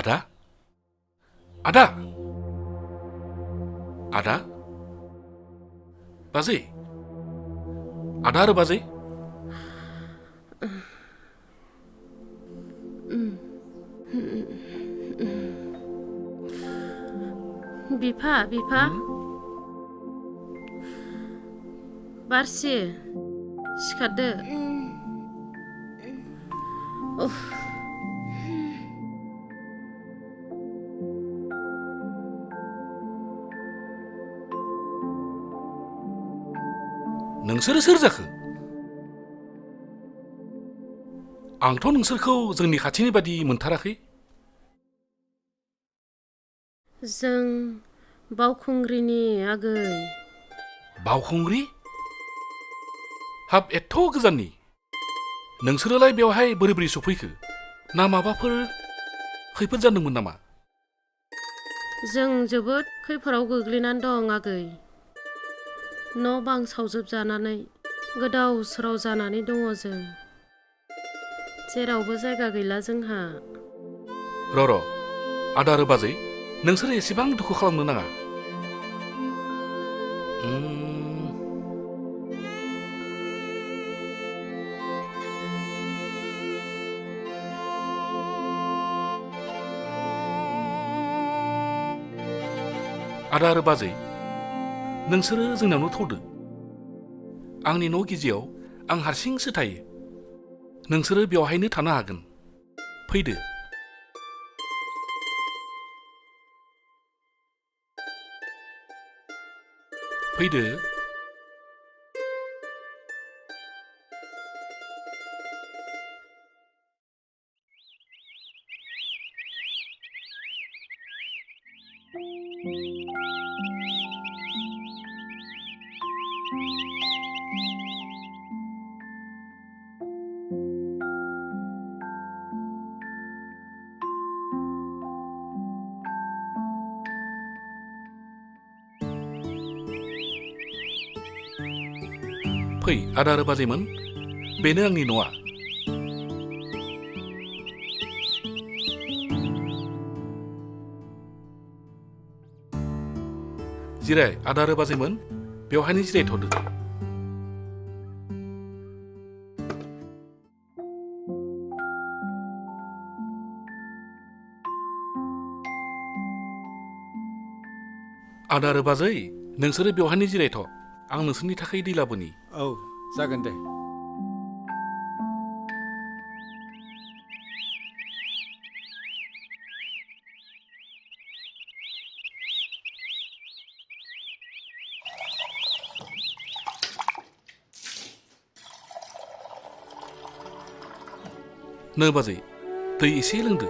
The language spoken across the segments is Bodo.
Ada? Ada? Ada? Bazi? Ada आरो बाजै? बिफा बारसि सिखारदो नोंसोरो सोर जाखो? आंथ' नोंसोरखौ जोंनि खाथिनि बादि मोनथाराखै। जों बावखुंग्रिनि आगै। बावखुंग्रि? हाब एथ' गोजाननि? नोंसोरोलाय बेवहाय बोरै सफैखो? ना माबाफोर खैफोद जादोंमोन नामा? जों जोबोद खैफोदाव गोग्लैनानै दं आगै। न' बां सावजोबजानानै गोदाव सोराव जानानै दङ जों। जेरावबो जायगा गैला जोंहा। र' आदा आरो बाजै, नोंसोरो एसेबां दुखु खालामनो नाङा। आदा आरो बाजै, नोंसोरो जोंनावनो थौदो। आंनि न' गिजियाव आं हारसिंसो थायो। नोंसोरो बेवहायनो थानो हागोन। फैदो। फैदो। फै आदा आरो बाजैमोन, बेनो आंनि न'आ। जिराय आदा आरो बाजैमोन, बेवहायनो जिरायथ'दो। आदा आरो बाजै, नोंसोरो बेवहायनो जिरायथ'। आं नोंसोरनि थाखाय दै लाबोनि। औ जागोन दे। नो बाजै, दै एसे लोंदो।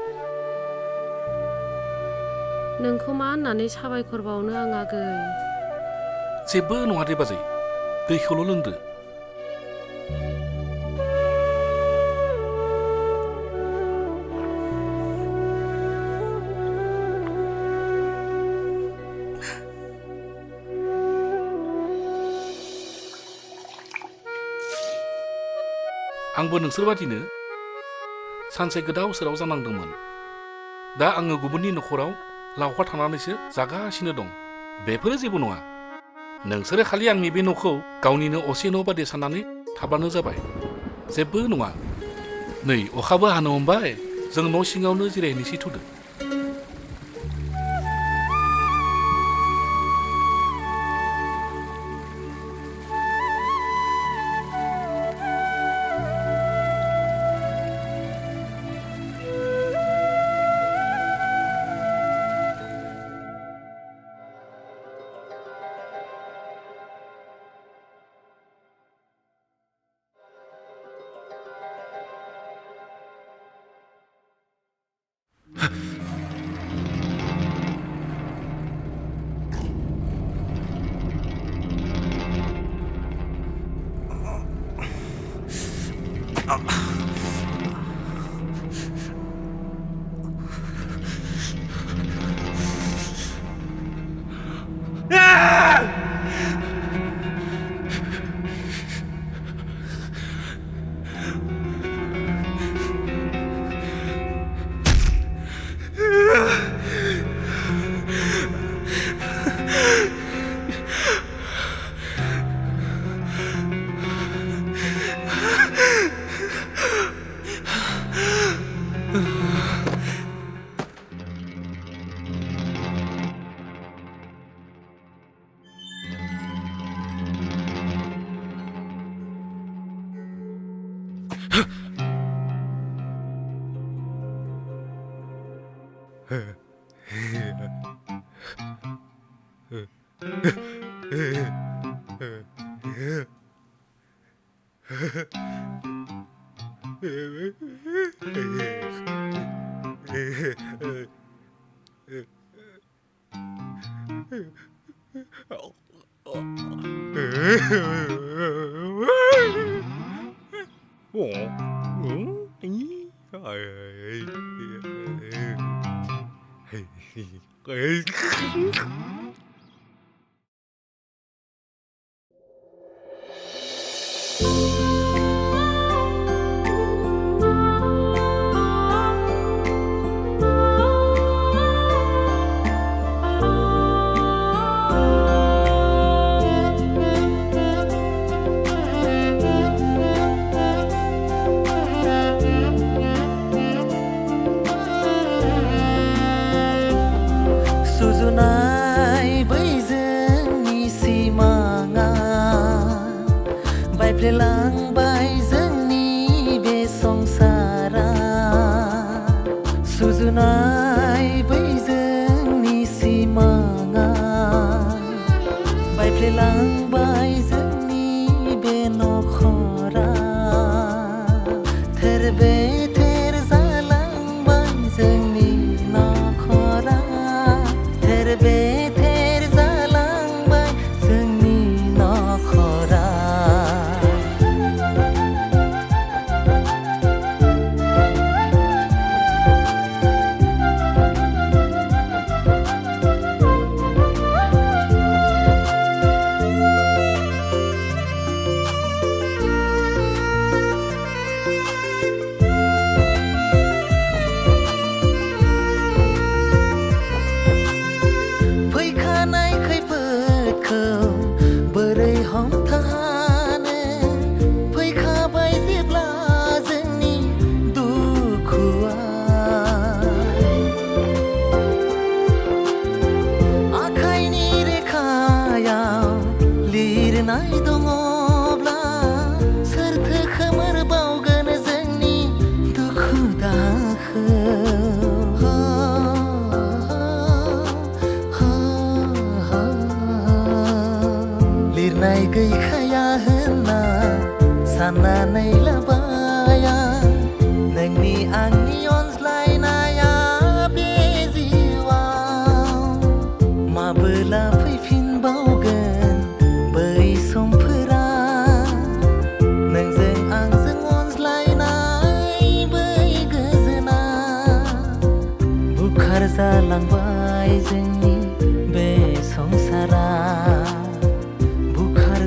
नोंखौ मा होननानै साबायखर बावनो आं आगै। जेबो नङा दे बाजै, दैखौल' लोंदो। आंबो नोंसोर बादिनो सानसे गोदाव सोराव जानांदोंमोन। दा आङो गुबुननि न'खराव लावखार थानानैसो जागासिनो दं। बेफोरो जेबो नङा। नोंसोरो खालि आंनि बे न'खौ गावनिनो असे न' बादि साननानै थाब्लानो जाबाय। जेबो नङा। नै अखाबो हानो हमबाय, जों न' सिङावनो जिरायहैनोसै थुदो।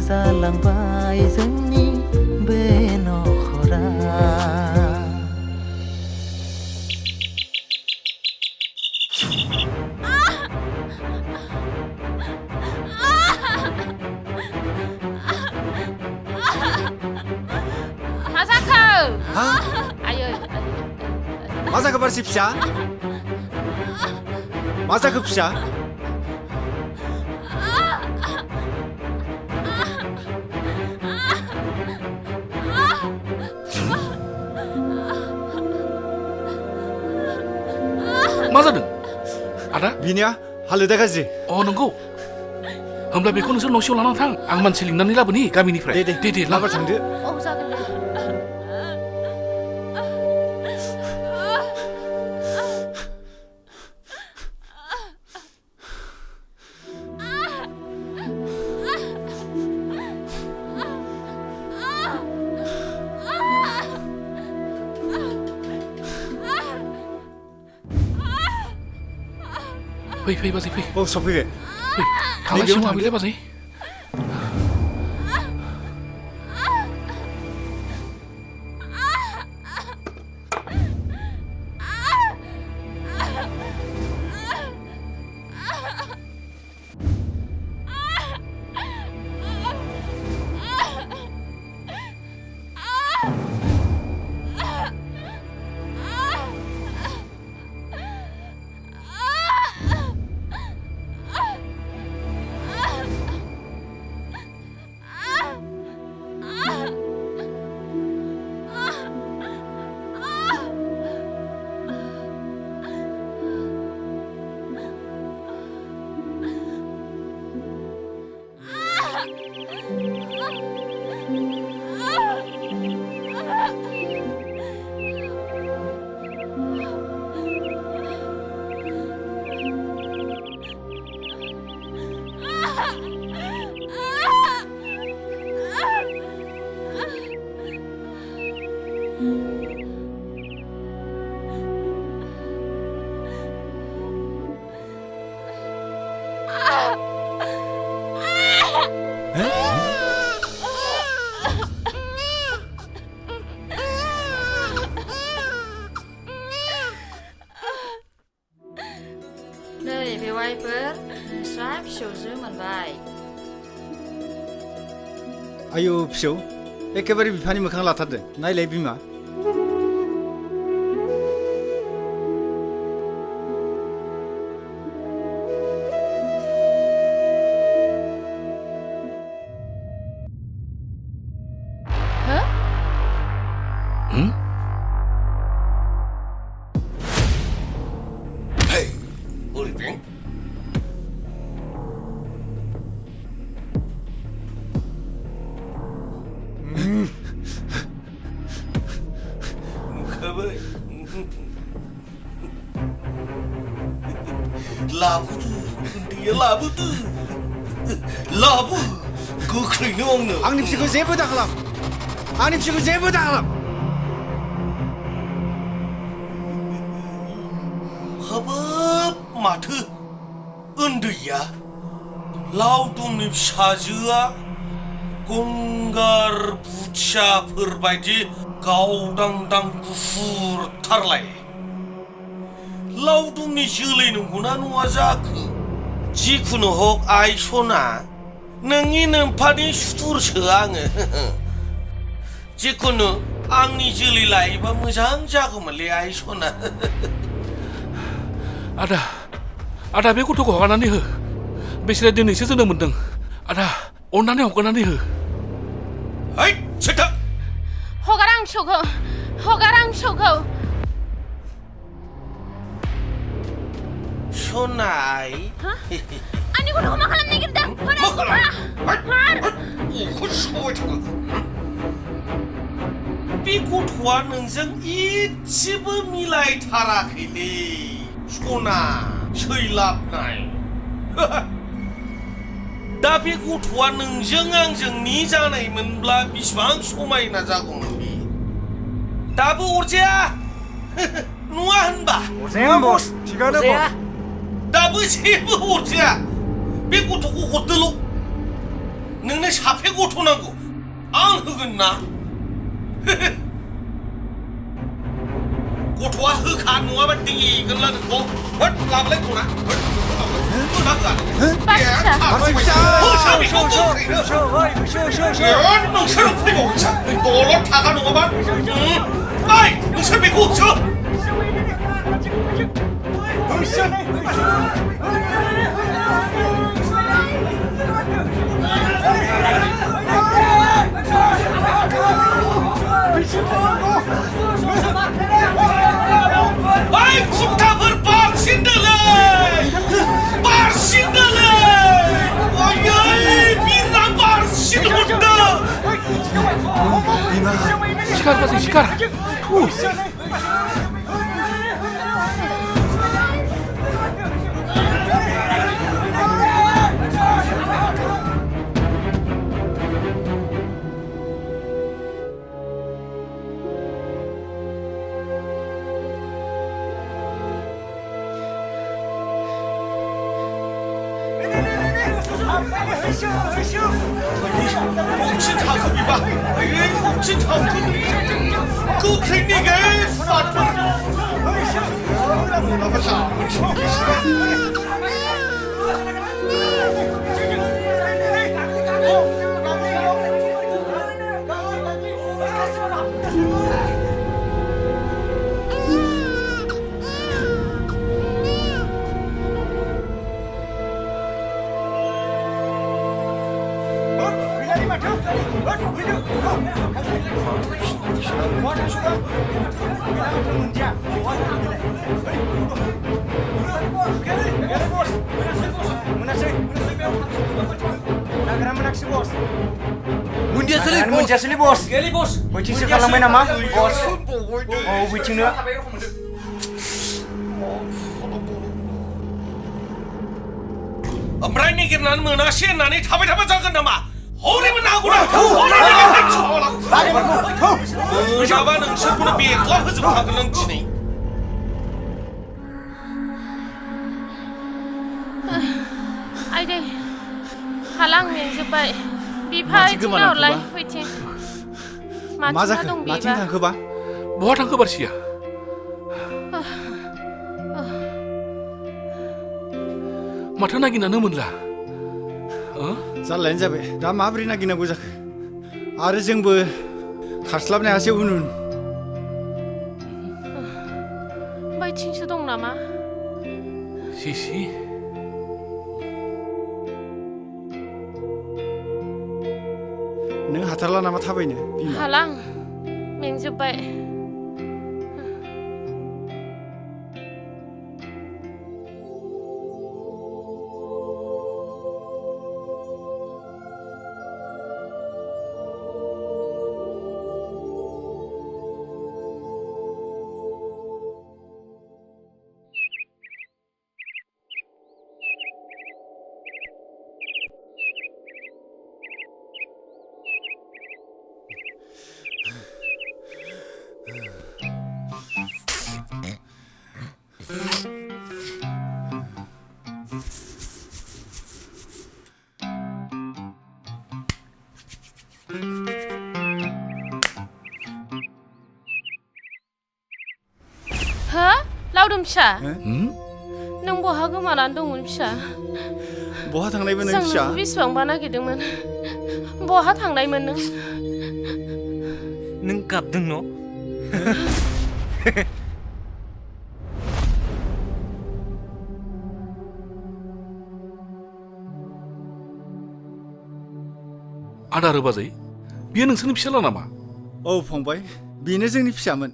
जालांबाय जोंनि बे नखरा Ayo. मा जाखो बारसि फिसा मा जाखो फिसा मा जादों आदा बिनिया हालोदा गाज्रि नंगौ होमब्ला बेखौ नोंसोर न'सियाव लानानै थां आं मानसि लिंनानै लाबोनि गामिनिफ्राय दे लाबार थांदो जागोन दे फै बाजै फै सफैबाय फै थांनायसिम हाबैलाय बाजै आयौ फिसौ एखेबारे बिफानि मोखां लाथारदों नायलाय बिमा लाबो गोख्रैनो आंनो आंनि फिसाखौ जेबो दाखालाम आंनि फिसाखौ जेबो दाखालाम हाबाब माथो उन्दैया लावदुमनि फिसाजोआ गंगार बुथियाफोरबायदि गावदांदां गुफुरथारलाय लावदुमनि जोलै नंगौना नङा जाखो जिखुनु हक आइ सना नोंनि नोमफानि सुथुरसो आङो जिखुनु आंनि जोलै लायोबा मोजां जागौमोनलै आइ सना आदा बे गथ'खौ हगारनानै हो बेसोरो दिनैसो जोनोम मोनदों आदा अननानै हगारनानै हो है सेथा हगार आं फिसौखौ सनाय आंनि गथ'खौ मा खालामनो नागिरदों बे गथ'आ नोंजों इसेबो मिलायथाराखैलै सना सैलाबनाय दा बे गथ'आ नोंजों आंजों नि जानायमोनब्ला बिसिबां समायना जागौमोन बे दाबो अरजाया नङा होनबा अरजाया बस थिगानो बस दाबो जेबो अरजाया बे गथ'खौ हरदोल' नोंनो साफे गथ' नांगौ आं होगोन ना गथ'आ होखा नङाबा देगोनला नोंखौ लाबोलाय गना नोंसोर फैबावनोसै दलद थाखा नङाबा Ay kurtaफोर बारसिनदोलै बारसिनदोलै ओयै बिरना बारसिनहरदों Sikar bazi, sikar. Boksin takımıyba. Ay boksin takımı. Kukrini gel fatma. Apa sah? Mundia seli bos. Geli bos. Kucing sekalang main nama bos. Oh kucing dia. Amrai ni kirnan menasi nani thabai thabai jagan nama. Hori menaguna. Siapa nungsur pun biarlah hujung hagelang sini. Aide, halang menjumpai. Bipa tinggallah waiting. Ma जाखो? माथिं थांखोबा? बहा थांखो बारसिया? माथो नागिरनानै मोनला? जारलायानो जाबाय. दा माबोरै नागिरनांगौ जाखो? आरो जोंबो खारस्लाबनो हायासै उन। बैथिंसो दं नामा? Sisi. नों हाथारला नामा थाबायनो? हालां मेंजोब्बाय. हो लावदुम फिसा नों बहा गोमानानै दंमोन फिसा बहा थांनायमोन नों फिसा जों बेसेबांबा नागिरदोंमोन बहा थांनायमोन नों गाबदों न' आदार बाजै बियो नोंसोरनि फिसाला नामा? औ फंबाय बेनो जोंनि फिसामोन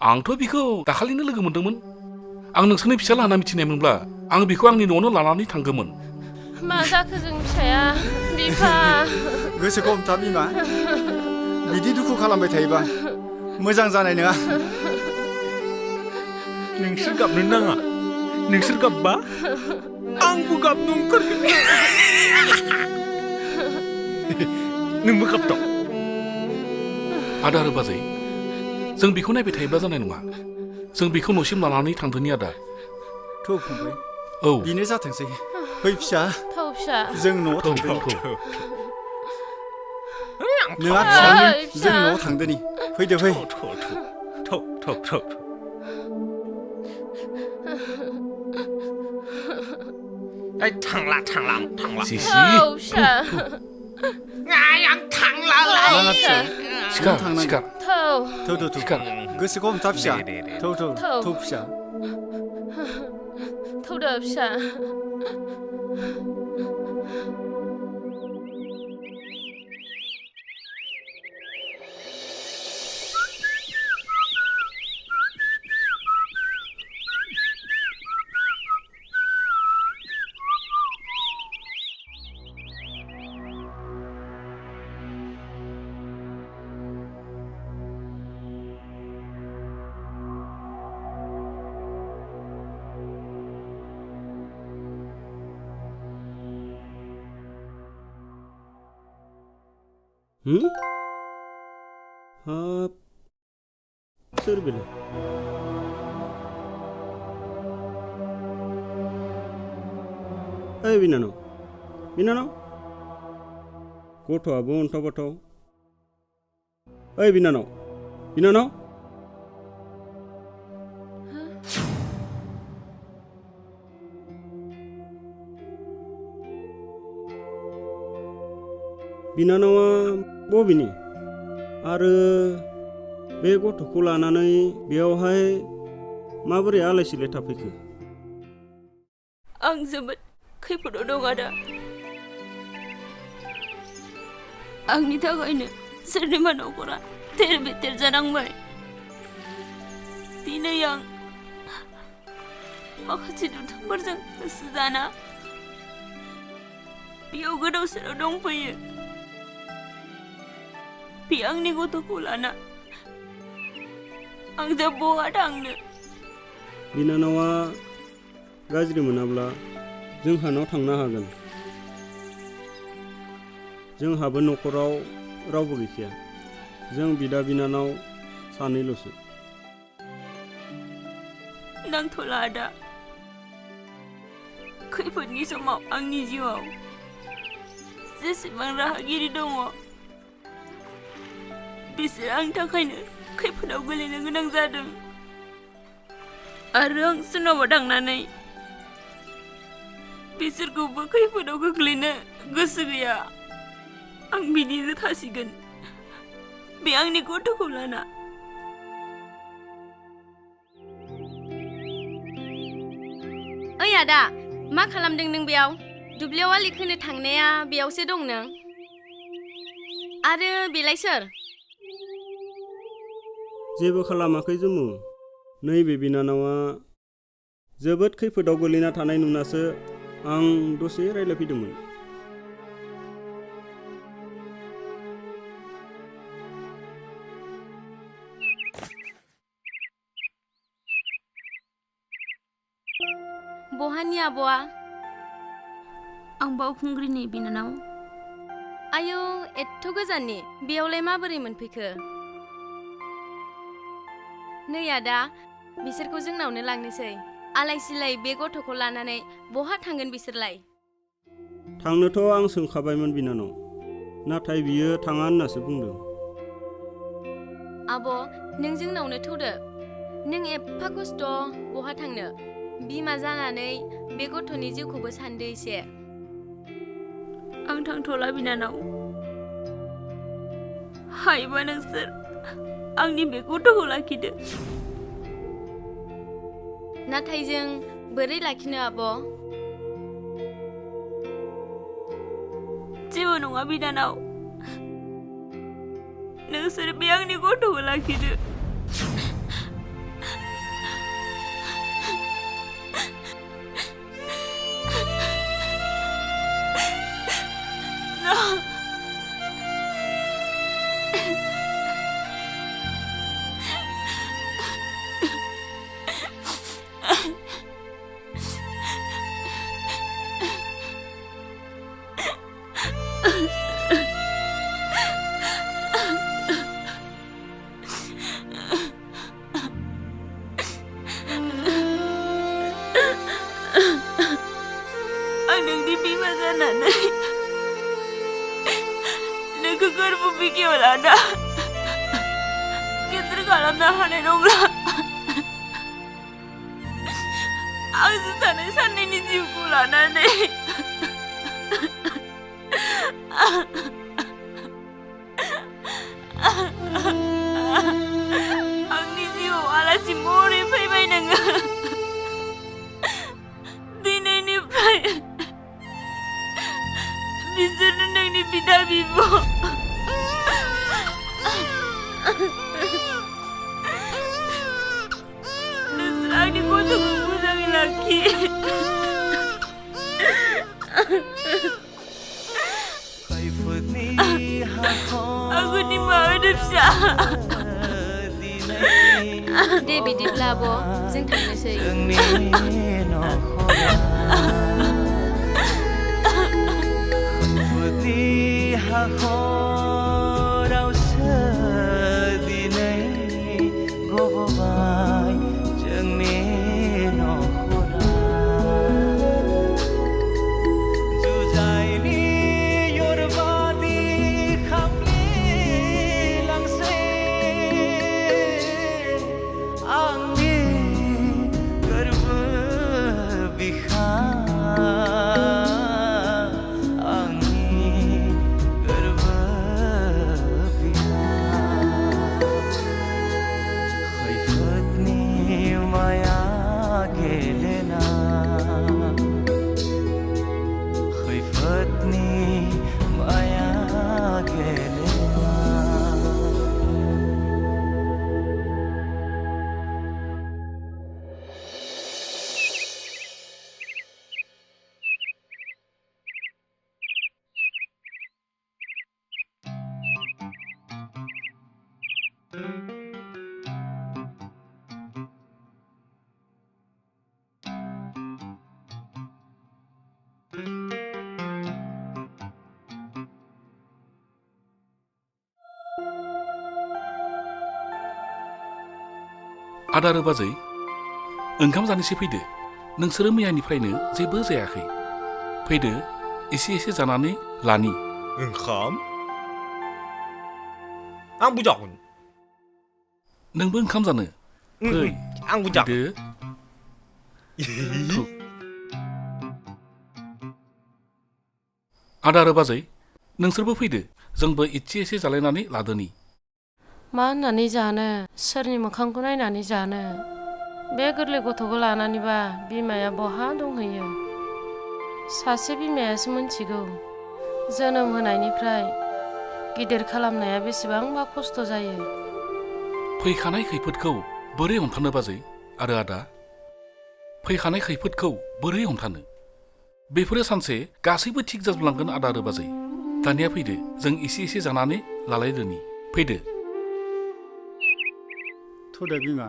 आंथ' बिखौ दाखालिनो लोगो मोनदोंमोन आं नोंसोरनि फिसाला होनना मिथिनायमोनब्ला आं बिखौ आंनि न'आवनो लानानै थांगौमोन मा जाखो जों फिसाया बिफा गोसोखौ हमथा बिमा बिदि दुखु खालामबाय थायोबा मोजां जानाय नङा नोंसोर गाबनो नाङा नोंसोर गाबबा आंबो गाबनो ओंखारगोन नोंबो गाबदों आदार बाजै जों बेखौ नायबाय थायोब्ला जानाय नङा जों बेखौ न'सिम लानानै थांदोनि आदार थ' फंबाय औ बेनो जाथोंसै फै फिसा थौ फिसा जों न'आव थांदोनि नोंहा फिसा जों न'आव थांदोनि फैदो फै थांला सिसि थौ फिसा आं थांलालाय लाङा फिसा सिखार थांनांगौ सिखार थौ सिखार गोसोखौ हमथा फिसा थौ फिसा थौदो फिसा हाब सोर बेलाय ओइ बिनानाव गथ'आबो अन्थाव बाथाव ओइ बिनानाव बिनानावा बबेनि आरो बे गथ'खौ लानानै बेयावहाय माबोरै आलाय सिलाय थाफैखो आं जोबोद खैफोदाव दं आदा आंनि थाखायनो सोरनिबा न'खरा थेर बेथेर जानांबाय दिनै आं माखासे दुथांफोरजों गोसो जाना बेयाव गोदाव सोराव दंफैयो बे आंनि गथ'खौ लाना आं दा बहा थांनो बिनानावा गाज्रि मोनाब्ला जोंहानाव थांनो हागोन जोंहाबो न'खराव रावबो गैखाया जों बिदा बिनानाव सानैल'सो नांथ'ला आदा खैफोदनि समाव आंनि जिउआव जेसेबां राहागिरि दङ बिसोर आंनि थाखायनो खैफोदाव गोलैनो गोनां जादों आरो आं सोरनावबा थांनानै बिसोरखौबो खैफोदाव गोग्लैनो गोसो गैया आं बिदिनो थासिगोन बे आंनि गथ'खौ लाना ओइ आदा मा खालामदों नों बेयाव दुब्लियाव आलि खोनो थांनाया बेयावसो दं नों आरो बेलाय सोर जेबो खालामाखै जुमु नैबे बिनानावा जोबोद खैफोदाव गोलैना थानाय नुनासो आं दसे रायज्लायफैदोंमोन बहानि आब'आ आं बावखुंग्रिनि बिनानाव आयौ एथ' गोजाननि बेयावलाय माबोरै मोनफैखो नै आदा बिसोरखौ जोंनावनो लांनोसै आलाय सिलाय बे गथ'खौ लानानै बहा थांगोन बिसोरलाय थांनोथ' आं सोंखाबायमोन बिनानाव नाथाय बियो थाङा होननासो बुंदों आब' नों जोंनावनो थौदो नों एफा खस्थ' बहा थांनो बिमा जानानै बे गथ'नि जिउखौबो सानदो एसे आं थांथ'ला बिनानाव हायोबा नोंसोर आंनि बे गथ'खौ लाखिदो नाथाय जों बोरै लाखिनो आब' जेबो नङा बिनानाव नोंसोर बे आंनि गथ'खौ लाखिदो नोंनि बिमा जानानै नोंखौ गोरबो बिखायाव लाना गिदिर खालामनो हानाय नंला आंजों थानाय सानैनि जिउखौ लानानै आंनि जिउआव आलासि महरै फैबाय नोङो दिनैनिफ्राय बिसोरनो नोंनि बिदा बिब' नोंसोर आंनि गथ'खौ मोजाङै लाखि आंनि माबायदि फिसा दे बिदिब्ला आब' जों थांनोसै आदा आरो बाजै ओंखाम जानोसै फैदो नोंसोरो मैयानिफ्रायनो जेबो जायाखै फैदो एसे एसे जानानै लानि ओंखाम आंबो जागोन नोंबो ओंखाम जानो फै आंबो फैदो आदा आरो बाजै नोंसोरबो फैदो जोंबो एसे एसे जालायनानै लादोनि मा होननानै जानो सोरनि मोखांखौ नायनानै जानो बे गोरलै गथ'खौ लानानैबा बिमाया बहा दंहैयो सासे बिमायासो मोनथिगौ जोनोम होनायनिफ्राय गिदिर खालामनाया बेसेबांबा खस्थ' जायो फैखानाय खैफोदखौ बोरै हमथानो बाजै आरो आदा फैखानाय खैफोदखौ बोरै हमथानो बेफोरो सानसे गासैबो थिग जाजोबलांगोन आदा आरो बाजै दानिया फैदो जों एसे एसे जानानै लालायदोनि फैदो थ'दो बिमा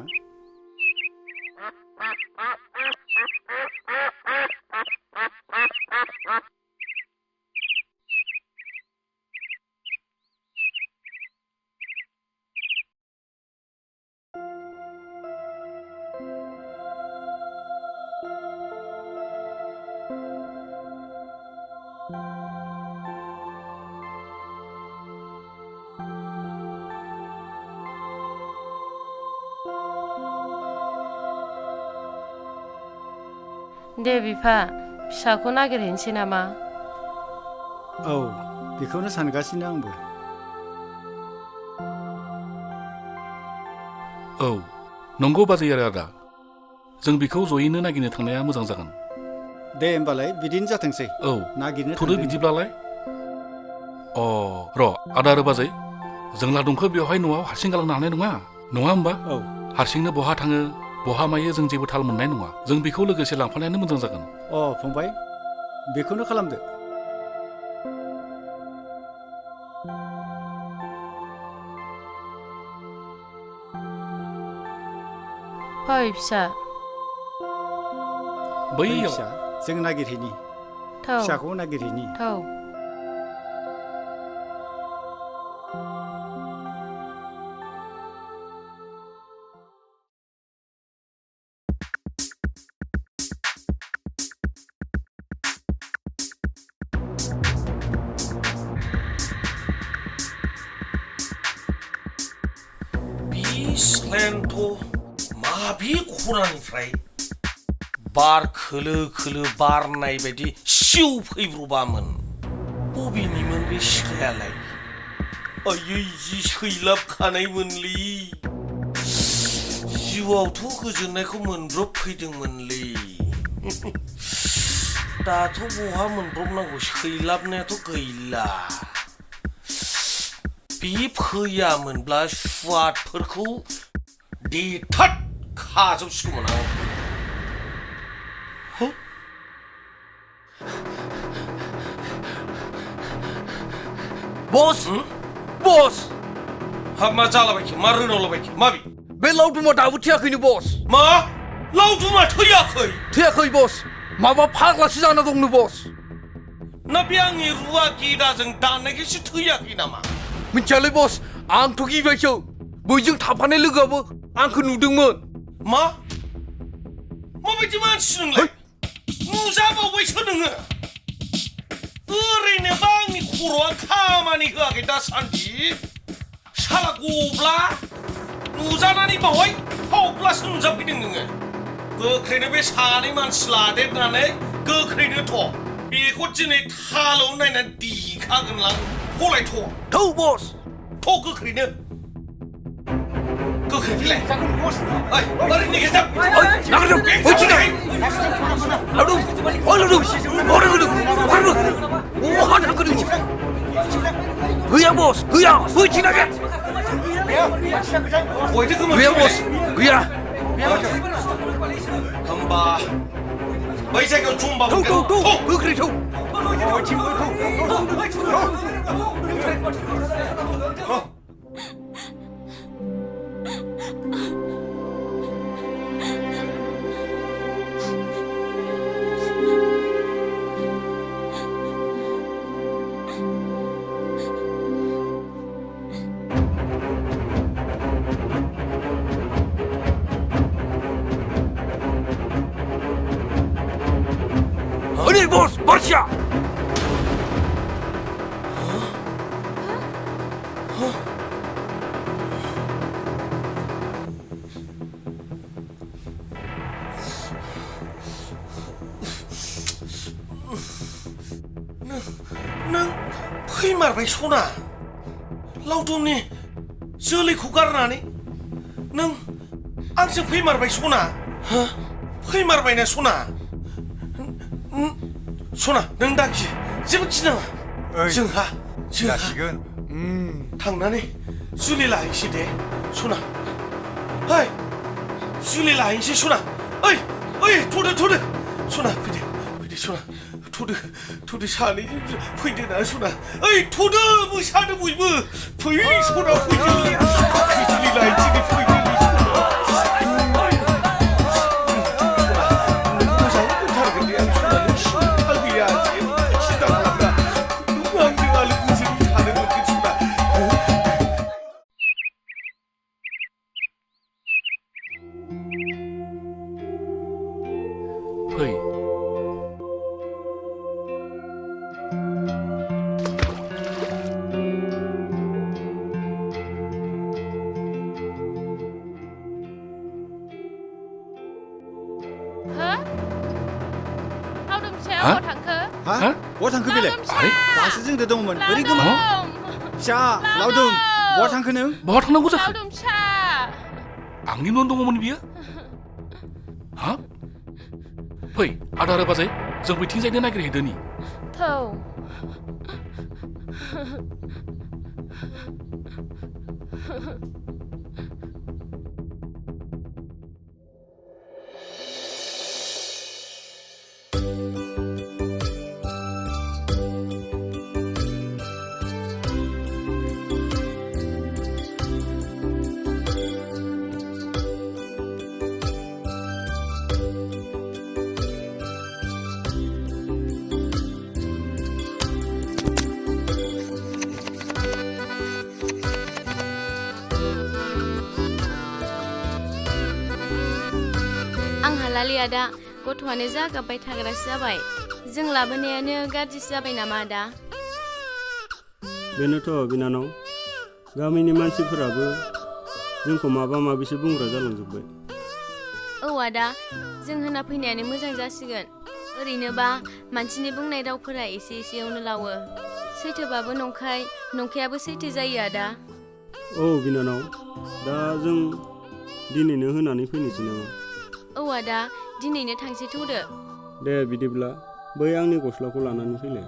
दे बिफा फिसाखौ नागिरहैनोसै नामा औ बेखौनो सानगासिनो आंबो औ नंगौ बाजै आरो आदा जों बिखौ जयैनो नागिरनो थांनाया मोजां जागोन दे होमबालाय बिदिनो जाथोंसै औ नागिरनो थ'दो बिदिब्लालाय र' आदा आरो बाजै जों लादुंखौ बेवहाय न'आव हारसिं गालांनो हानाय नङा होमबा औ हारसिंनो बहा थाङो बहा मायो जों जेबो थाल मोननाय नङा जों बेखौ लोगोसे लांफानायानो मोजां जागोन अ फंबाय बेखौनो खालामदो फै फिसा बै बैयाव फिसा जों नागिरहैनि थौ फिसाखौ नागिरहैनि थौ सिख्लायानोथ' माबे खनानिफ्राय बार खोलो खोलो बारनाय बायदि सिउ फैब्रबामोन बबेनिमोन बे सिख्लायालाय आयै जि सैलाबखानायमोनलै जिउआवथ' गोजोननायखौ मोनब्रबफैदोंमोनलै दाथ' बहा मोनब्रबनांगौ सैलाबनायाथ' गैला बे फैयामोनब्ला सुवादफोरखौ देथाद खाजोबसिगौमोन आं बस बस हाब मा जालाबायखो मा रोनावलाबायखो माबे बे लावदुमा दाबो थैयाखैनो बस मा लावदुमा थैयाखै थैयाखै बस माबा फाग्लासो जाना दंनो बस ना बे आंनि रुवा गेदाजों दाननायखायसो थैयाखै नामा मिथियालै बस आंथ' गिबायसो बैजों थाफानाय लोगोआबो आंखौ नुदोंमोन मा माबायदि मानसि नोंलाय नुजाबावबायसो नोङो ओरैनोबा आंनि खर'आ खामानि होआखै दासान्दि साला गब्ला नुजानानै बावहाय फावब्लासो नुजाफैदों नोङो गोख्रैनो बे सानै मानसि लादेरनानै गोख्रैनो थ' बेखौ दिनै थालाव नायनानै देखागोनलां फलायथ' थौ बस थ' गोख्रैनो गोख्रै फैलाय ओइ ओरैनो गेजेर नागरदों बैथिंजाय लावदुम अ लावदुम बहा थांखो नों गैया बस गैया बैथिं नागिर गैया बस गैया होमबा बै जायगायाव जमबा थौ थौ थौ गोख्रै थौ bos, Barsya. नों फैमारबाय सना लावदुमनि जोलैखौ गारनानै नों आंजों फैमारबाय सना फैमारबायना सना सना नों दागि जेबो गिनाङा जोंहा थांनानै जुलि लाहैसै दे सना ओइ जुलि लाहैसै सना ओइ ओइ थ'दो सना फैदो सना थ'दो सानैजों फैदो ना सना ओइ थ'दो मोसादो बयबो फै सना फैदो जुलि लाहैसै दे फैदो बहा थांखो बेलाय दासो जोंदो दंमोन बोरै गोमा फिसा लावदुम बहा थांखो नों बहा थांनांगौ जाखो लावदुम फिसा आंनि न' दङमोन बियो हा फै आदा आरो बाजै जों बैथिंजायनो नागिरहैदोनि थौ लालि आदा गथ'आनो जा गाबबाय थाग्रासो जाबाय जों लाबोनायानो गाज्रिसो जाबाय नामा आदा बेनोथ' बिनानाव गामिनि मानसिफोराबो जोंखौ माबा माबिसो बुंग्रा जालांजोब्बाय औ आदा जों होना फैनायानो मोजां जासिगोन ओरैनोबा मानसिनि बुंनाय रावफोरा एसे एसेयावनो लावो सैथोबाबो नंखायाबो सैथो जायो आदा औ बिनानाव दा जों दिनैनो होनानै फैनोसै नामा औ आदा दिनैनो थांसै थौदो दे बिदिब्ला बै आंनि गस्लाखौ लानानै फैलाय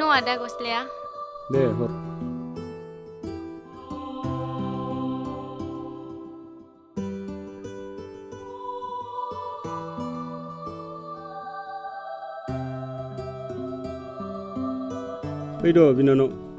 न' आदा गस्लाया दे हर फैद' बिनानाव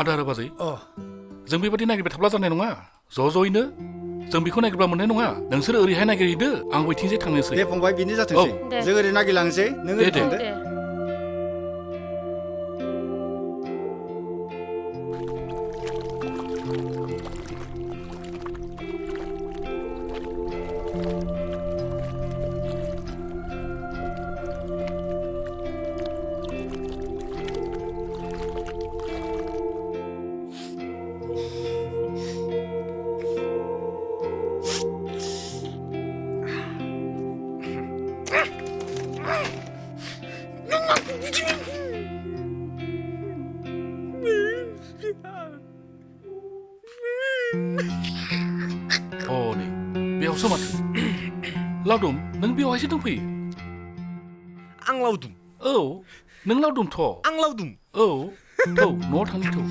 आदा आरो बाजै जों बेबायदि नागिरबाय थाब्ला जानाय नङा ज'ज'यैनो जों बेखौ नागिरब्ला मोननाय नङा नोंसोर ओरैहाय नागिरहैदो आं बैथिंजाय थांनोसै दे फंबाय बिनो जाथोंसै जों ओरै नागिरलांसै नों ओरै थांदो बेयावसो माथो लावदुम नों बेवहायसो दंफैयो लावदुम औ नों लावदुमथ' आं लावदुम औ थौ न'आव थांनि थौ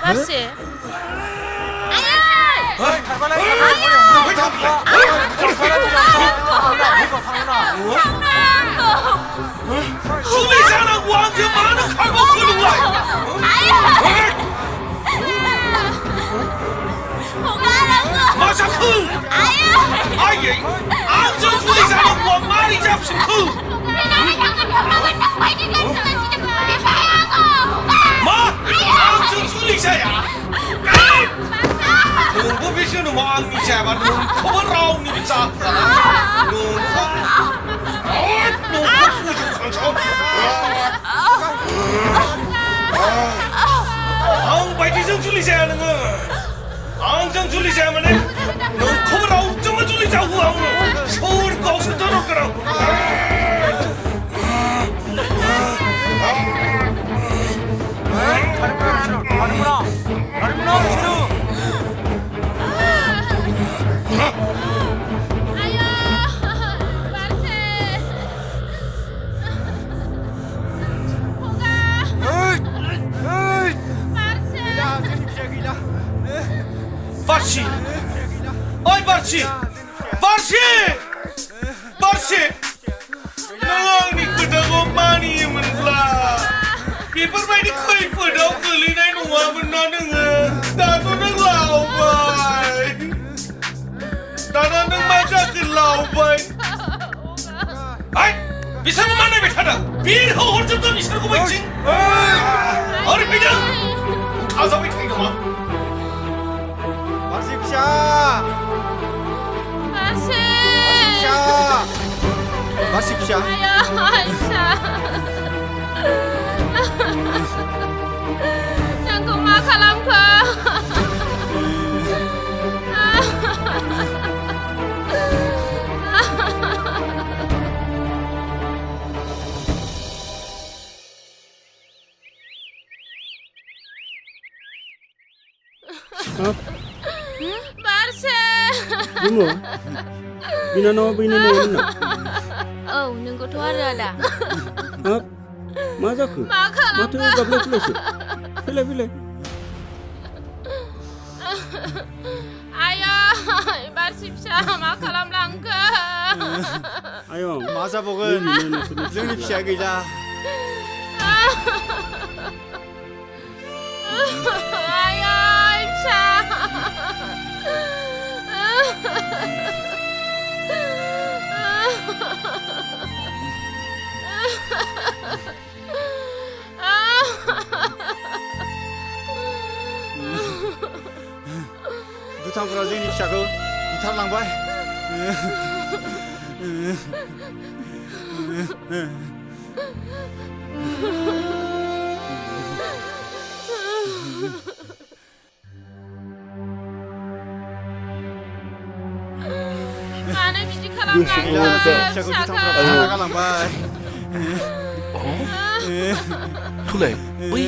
बारसे 술래 자라고 왕자 많은 칼고 끌어와. 마샤크. 아예. 안전 술래 자라고 왕 말이 잡신 그. 마. 안전 술래 자야. 너무 비시는 왕이 잡아. 너 커버 라운드 잡아. 너 ang bayi jeng culi saya nengah, ang jeng culi saya mana? Neng kau berau cuma culi jauh ang, sur kau sedang kerang. Barsi, oi Barsi, Barsi, Barsi, nang ni kedua mani menbelah. Paper bayi koi pedau kelinai nuwa benar dengar, dah tu nang lau bay, dah nang macam ke lau bay. Ay, bisa mana berada? Bir hor jumpa bisa aku baca. Orang pinjam, asal baca ini mah. 마십샤! 바세 마십샤! 아야 아이샤 장군마 칼람카 Jumu, binanawa binanawa na. Oh, nenggoथ' आरो आदा. Hap, मा जाखो? माथो गाबलाय-खुलायसो? फैलाय. आया बारसि फिसा मा खालामलांखो? आयं, मा जाबावगोन? जोंनि फिसाया गैला. आया फिसा. दुथांफोरा जोंनि फिसाखौ बुथारलांबाय. मानो बिदि खालामलांखो? फिसाखौ दुथांफोरा बुथारना गालांबाय. थुलाय बै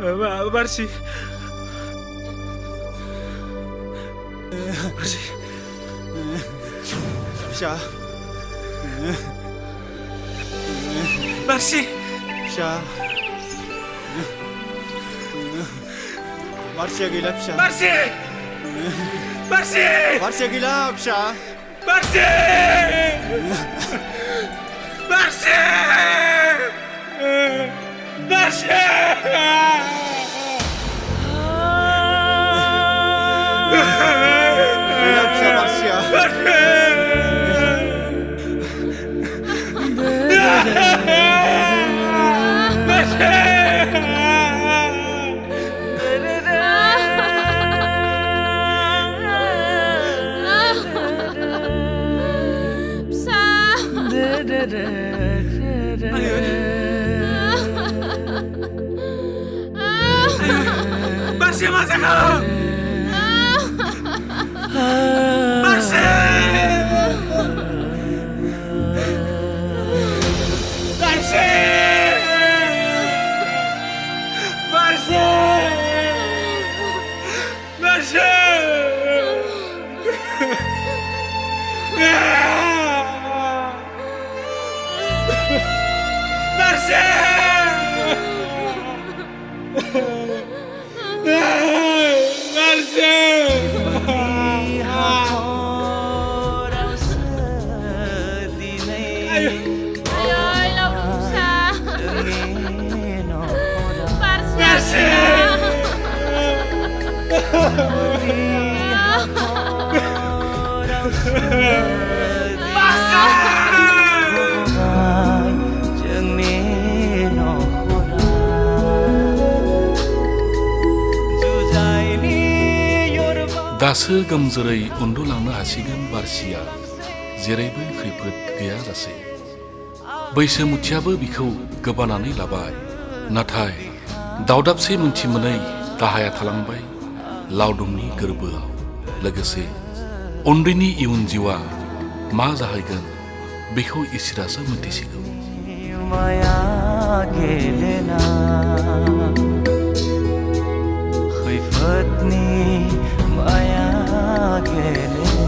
बारसि बारसि फिसा बारसि फिसा बारसिया गैला फिसा बारसि बारसि बारसिया गैला फिसा बारसि बारसि बारसि गैला फिसा बारसिया बारसि मा जाखो बारसि बारसि बारसि बारसि बारसि दासो गोमजोरै उन्दुलांनो हासिगोन बारसिया जेरैबो खैफोद गैयाजासे बैसो मुथियाबो बिखौ गोबानानै लाबाय नाथाय दावदाबसे मोनथि मोनै दाहाया थालांबाय लावदुमनि गोरबोआव लोगोसे उन्दैनि इयुन जिउआ मा जाहैगोन बेखौ इसोरासो मिथिसिगौ माया गेलेना खैफोदनि माया गेलेना